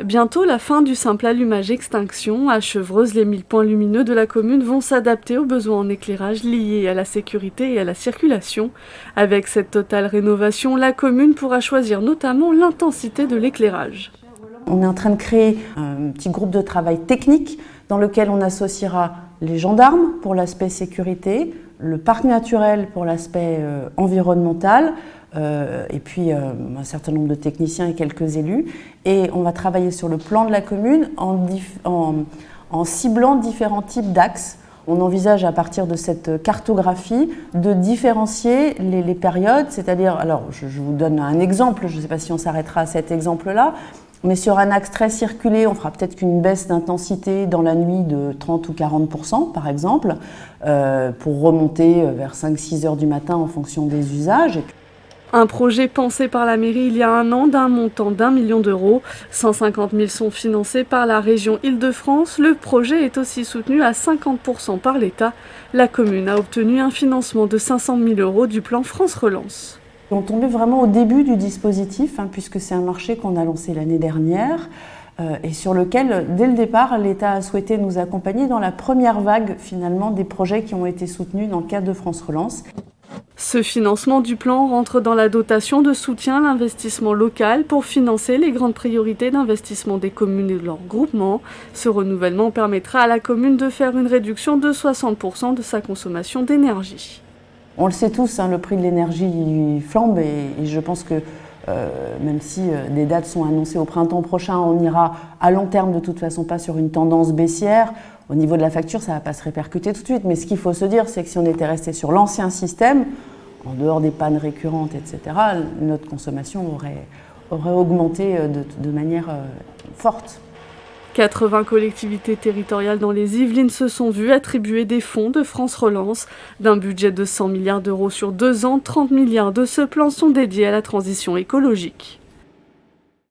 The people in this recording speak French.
Bientôt, la fin du simple allumage-extinction. À Chevreuse, les 1000 points lumineux de la commune vont s'adapter aux besoins en éclairage liés à la sécurité et à la circulation. Avec cette totale rénovation, la commune pourra choisir notamment l'intensité de l'éclairage. On est en train de créer un petit groupe de travail technique dans lequel on associera les gendarmes pour l'aspect sécurité, le parc naturel pour l'aspect environnemental, et puis un certain nombre de techniciens et quelques élus. Et on va travailler sur le plan de la commune en ciblant différents types d'axes. On envisage à partir de cette cartographie de différencier les périodes, c'est-à-dire, alors je vous donne un exemple, je ne sais pas si on s'arrêtera à cet exemple-là, mais sur un axe très circulé, on fera peut-être qu'une baisse d'intensité dans la nuit de 30 ou 40% par exemple, pour remonter vers 5-6 heures du matin en fonction des usages. Un projet pensé par la mairie il y a un an d'un montant d'1 million d'euros. 150 000 sont financés par la région Île-de-France. Le projet est aussi soutenu à 50% par l'État. La commune a obtenu un financement de 500 000 euros du plan France Relance. On tombait vraiment au début du dispositif, puisque c'est un marché qu'on a lancé l'année dernière et sur lequel, dès le départ, l'État a souhaité nous accompagner dans la première vague finalement des projets qui ont été soutenus dans le cadre de France Relance. Ce financement du plan rentre dans la dotation de soutien à l'investissement local pour financer les grandes priorités d'investissement des communes et de leurs groupements. Ce renouvellement permettra à la commune de faire une réduction de 60% de sa consommation d'énergie. On le sait tous, le prix de l'énergie flambe et je pense que même si des dates sont annoncées au printemps prochain, on ira à long terme de toute façon pas sur une tendance baissière. Au niveau de la facture, ça ne va pas se répercuter tout de suite, mais ce qu'il faut se dire, c'est que si on était resté sur l'ancien système, en dehors des pannes récurrentes, etc., notre consommation aurait augmenté de manière forte. 80 collectivités territoriales dans les Yvelines se sont vues attribuer des fonds de France Relance. D'un budget de 100 milliards d'euros sur 2 ans, 30 milliards de ce plan sont dédiés à la transition écologique.